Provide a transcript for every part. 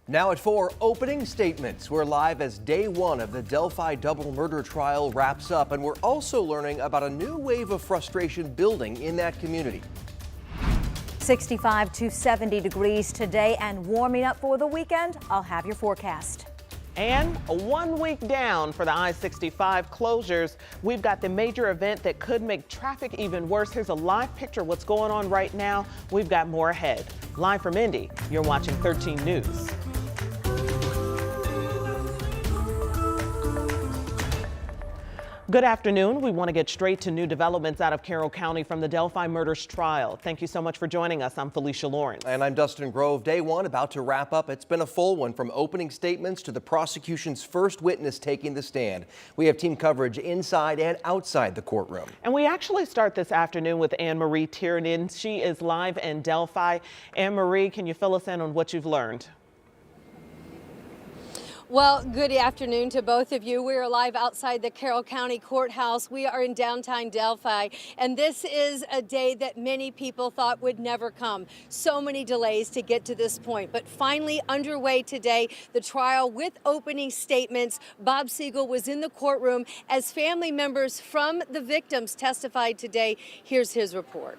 Now at 4, opening statements. We're live as day one of the Delphi double murder trial wraps up, and we're also learning about a new wave of frustration building in that community. 65 to 70 degrees today and warming up for the weekend. I'll have your forecast. And 1 week down for the I-65 closures, we've got the major event that could make traffic even worse. Here's a live picture of what's going on right now. We've got more ahead. Live from Indy, you're watching 13 News. Good afternoon. We want to get straight to new developments out of Carroll County from the Delphi murders trial. Thank you so much for joining us. I'm Felicia Lawrence. And I'm Dustin Grove. Day one about to wrap up. It's been a full one, from opening statements to the prosecution's first witness taking the stand. We have team coverage inside and outside the courtroom. And we actually start this afternoon with Anne-Marie Tiernan. She is live in Delphi. Anne-Marie, can you fill us in on what you've learned? Well, good afternoon to both of you. We are live outside the Carroll County Courthouse. We are in downtown Delphi, and this is a day that many people thought would never come. So many delays to get to this point, but finally underway today, the trial with opening statements. Bob Siegel was in the courtroom as family members from the victims testified today. Here's his report.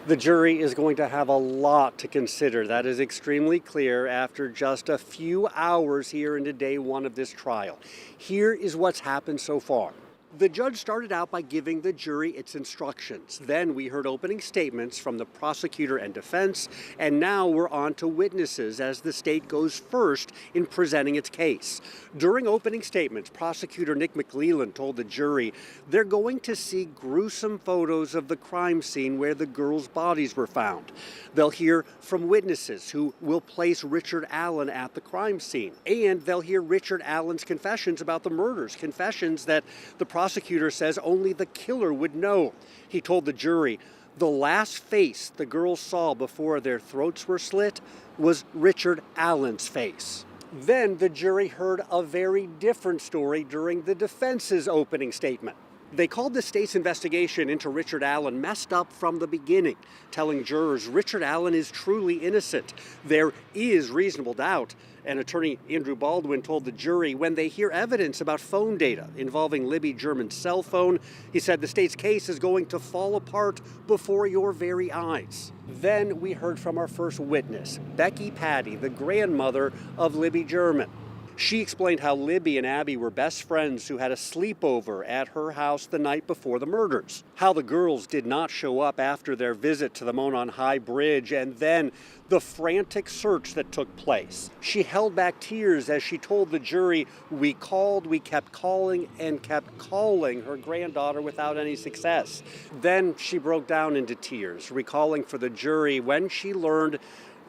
The jury is going to have a lot to consider. That is extremely clear after just a few hours here into day one of this trial. Here is what's happened so far. The judge started out by giving the jury its instructions. Then we heard opening statements from the prosecutor and defense, and now we're on to witnesses as the state goes first in presenting its case. During opening statements, prosecutor Nick McLeland told the jury they're going to see gruesome photos of the crime scene where the girls' bodies were found. They'll hear from witnesses who will place Richard Allen at the crime scene, and they'll hear Richard Allen's confessions about the murders, confessions that the prosecutor says only the killer would know. He told the jury the last face the girls saw before their throats were slit was Richard Allen's face. Then the jury heard a very different story during the defense's opening statement. They called the state's investigation into Richard Allen messed up from the beginning, telling jurors Richard Allen is truly innocent. There is reasonable doubt. And attorney Andrew Baldwin told the jury when they hear evidence about phone data involving Libby German's cell phone, he said the state's case is going to fall apart before your very eyes. Then we heard from our first witness, Becky Patty, the grandmother of Libby German. She explained how Libby and Abby were best friends who had a sleepover at her house the night before the murders, how the girls did not show up after their visit to the Monon High Bridge, and then the frantic search that took place. She held back tears as she told the jury, we called, we kept calling, and kept calling her granddaughter without any success. Then she broke down into tears, recalling for the jury when she learned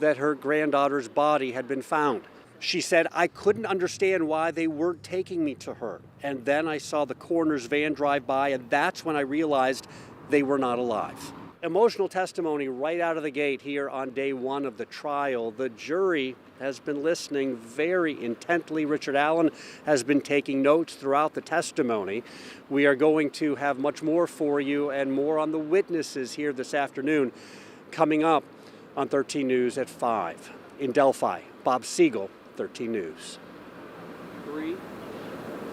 that her granddaughter's body had been found. She said, I couldn't understand why they weren't taking me to her. And then I saw the coroner's van drive by, and that's when I realized they were not alive. Emotional testimony right out of the gate here on day one of the trial. The jury has been listening very intently. Richard Allen has been taking notes throughout the testimony. We are going to have much more for you and more on the witnesses here this afternoon coming up on 13 News at 5. In Delphi, Bob Siegel, 13 News. 3,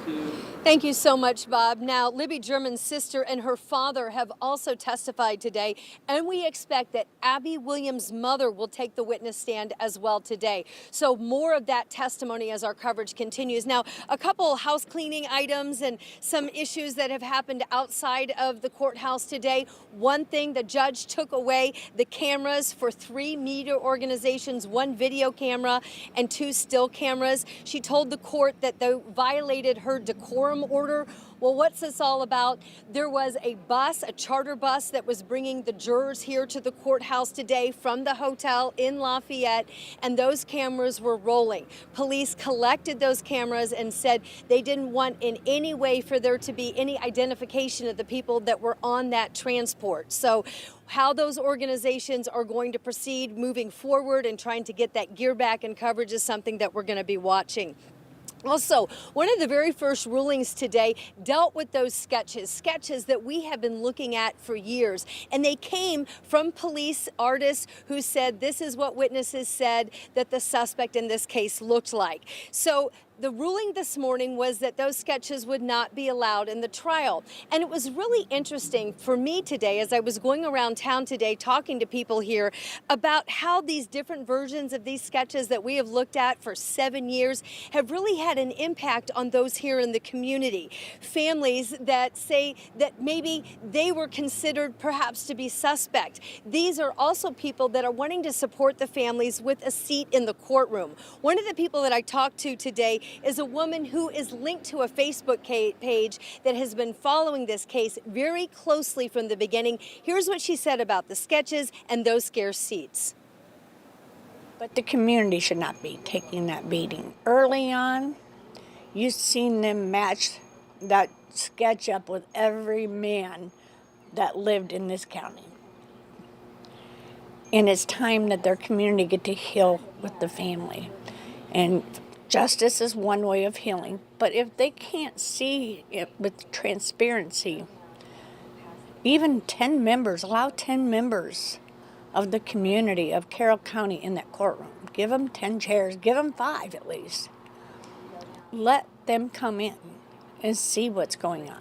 2. Thank you so much, Bob. Now, Libby German's sister and her father have also testified today, and we expect that Abby Williams' mother will take the witness stand as well today. So more of that testimony as our coverage continues. Now, a couple house cleaning items and some issues that have happened outside of the courthouse today. One thing, the judge took away the cameras for 3 media organizations, 1 video camera and 2 still cameras. She told the court that they violated her decorum order. Well, what's this all about? There was a bus, a charter bus that was bringing the jurors here to the courthouse today from the hotel in Lafayette, and those cameras were rolling. Police collected those cameras and said they didn't want in any way for there to be any identification of the people that were on that transport. So how those organizations are going to proceed moving forward and trying to get that gear back in coverage is something that we're going to be watching. Also, one of the very first rulings today dealt with those sketches that we have been looking at for years. And they came from police artists who said this is what witnesses said that the suspect in this case looked like. So the ruling this morning was that those sketches would not be allowed in the trial. And it was really interesting for me today as I was going around town today talking to people here about how these different versions of these sketches that we have looked at for 7 years have really had an impact on those here in the community. Families that say that maybe they were considered perhaps to be suspect. These are also people that are wanting to support the families with a seat in the courtroom. One of the people that I talked to today is a woman who is linked to a Facebook page that has been following this case very closely from the beginning. Here's what she said about the sketches and those scarce seats. But the community should not be taking that beating. Early on, you've seen them match that sketch up with every man that lived in this county. And it's time that their community get to heal with the family. And justice is one way of healing, but if they can't see it with transparency, even 10 members, allow 10 members of the community of Carroll County in that courtroom. Give them 10 chairs, give them 5 at least. Let them come in and see what's going on.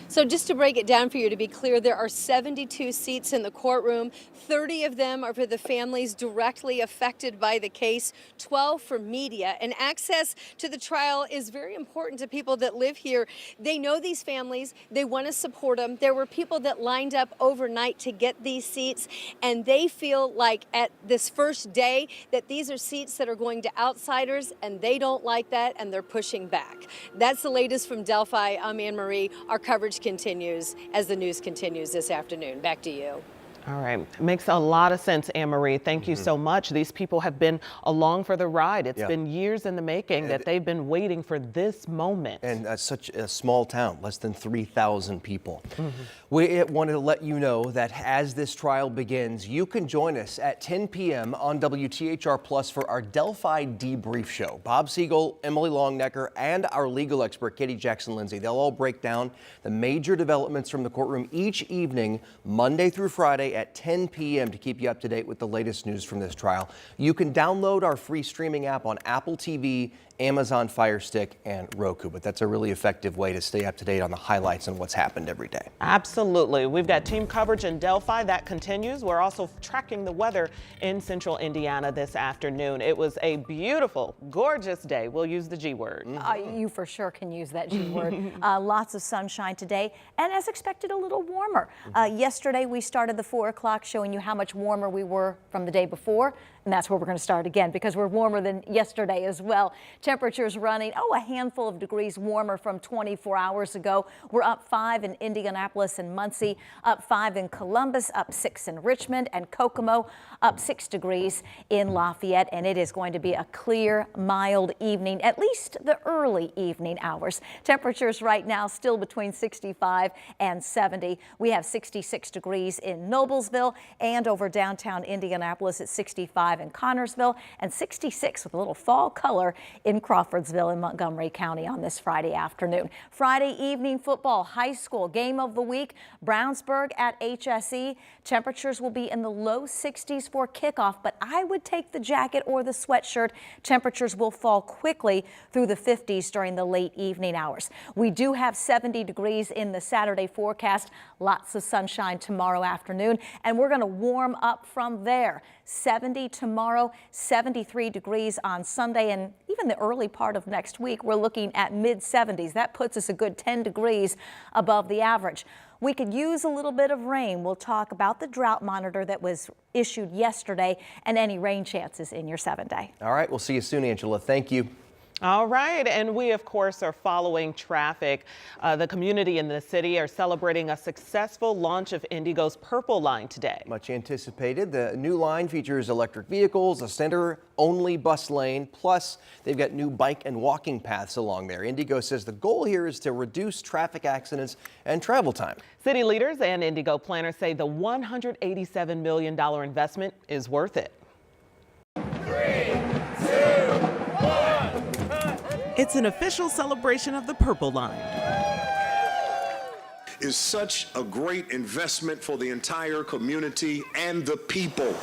So just to break it down for you, to be clear, there are 72 seats in the courtroom. 30 of them are for the families directly affected by the case, 12 for media. And access to the trial is very important to people that live here. They know these families. They want to support them. There were people that lined up overnight to get these seats, and they feel like at this first day that these are seats that are going to outsiders, and they don't like that, and they're pushing back. That's the latest from Delphi. I'm Anne Marie. Our coverage continues as the news continues this afternoon. Back to you. All right. Makes a lot of sense, Anne Marie. Thank you so much. These people have been along for the ride. It's been years in the making that they've been waiting for this moment. And such a small town, less than 3,000 people. We wanted to let you know that as this trial begins, you can join us at 10 p.m. on WTHR Plus for our Delphi debrief show. Bob Siegel, Emily Longnecker, and our legal expert, Katie Jackson-Lindsay. They'll all break down the major developments from the courtroom each evening, Monday through Friday at 10 p.m. to keep you up to date with the latest news from this trial. You can download our free streaming app on Apple TV, Amazon Fire Stick, and Roku. But that's a really effective way to stay up to date on the highlights and what's happened every day. Absolutely. We've got team coverage in Delphi that continues. We're also tracking the weather in central Indiana this afternoon. It was a beautiful, gorgeous day. We'll use the G word. You for sure can use that G word. Lots of sunshine today, and as expected, a little warmer. Yesterday, we started the 4 o'clock showing you how much warmer we were from the day before. And that's where we're going to start again because we're warmer than yesterday as well. Temperatures running, a handful of degrees warmer from 24 hours ago. We're up 5 in Indianapolis and Muncie, up 5 in Columbus, up 6 in Richmond and Kokomo, up 6 degrees in Lafayette. And it is going to be a clear, mild evening, at least the early evening hours. Temperatures right now still between 65 and 70. We have 66 degrees in Noblesville and over downtown Indianapolis at 65 in Connorsville and 66 with a little fall color in Crawfordsville in Montgomery County on this Friday afternoon. Friday evening football, high school game of the week, Brownsburg at HSE. Temperatures will be in the low 60s for kickoff, but I would take the jacket or the sweatshirt. Temperatures will fall quickly through the 50s during the late evening hours. We do have 70 degrees in the Saturday forecast, lots of sunshine tomorrow afternoon, and we're going to warm up from there. 70 tomorrow, 73 degrees on Sunday, and even the early part of next week, we're looking at mid-70s. That puts us a good 10 degrees above the average. We could use a little bit of rain. We'll talk about the drought monitor that was issued yesterday and any rain chances in your 7-day. All right, we'll see you soon, Angela. Thank you. All right, and we, of course, are following traffic. The community in the city are celebrating a successful launch of Indigo's Purple Line today. Much anticipated. The new line features electric vehicles, a center-only bus lane, plus they've got new bike and walking paths along there. Indigo says the goal here is to reduce traffic accidents and travel time. City leaders and Indigo planners say the $187 million investment is worth it. 3, 2, It's an official celebration of the Purple Line. Is such a great investment for the entire community and the people.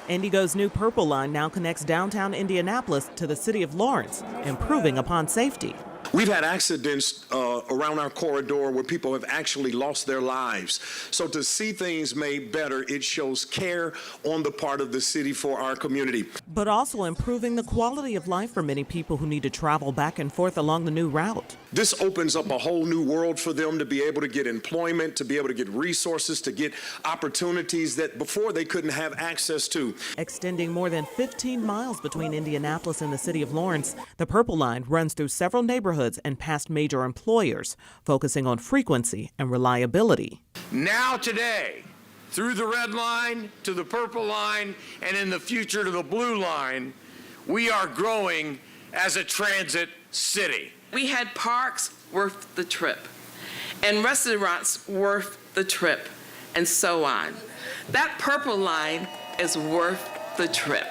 Indigo's new Purple Line now connects downtown Indianapolis to the city of Lawrence, improving upon safety. We've had accidents around our corridor where people have actually lost their lives. So to see things made better, it shows care on the part of the city for our community. But also improving the quality of life for many people who need to travel back and forth along the new route. This opens up a whole new world for them to be able to get employment, to be able to get resources, to get opportunities that before they couldn't have access to. Extending more than 15 miles between Indianapolis and the city of Lawrence, the Purple Line runs through several neighborhoods and past major employers, focusing on frequency and reliability. Now today, through the red line to the purple line and in the future to the blue line, we are growing as a transit city. We had parks worth the trip and restaurants worth the trip and so on. That Purple Line is worth the trip.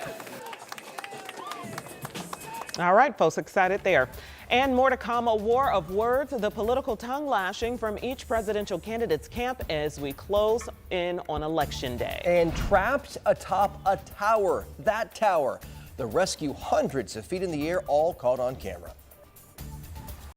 All right, folks, excited there. And more to come, a war of words, the political tongue lashing from each presidential candidate's camp as we close in on Election Day. And trapped atop a tower, that tower. The rescue hundreds of feet in the air, all caught on camera.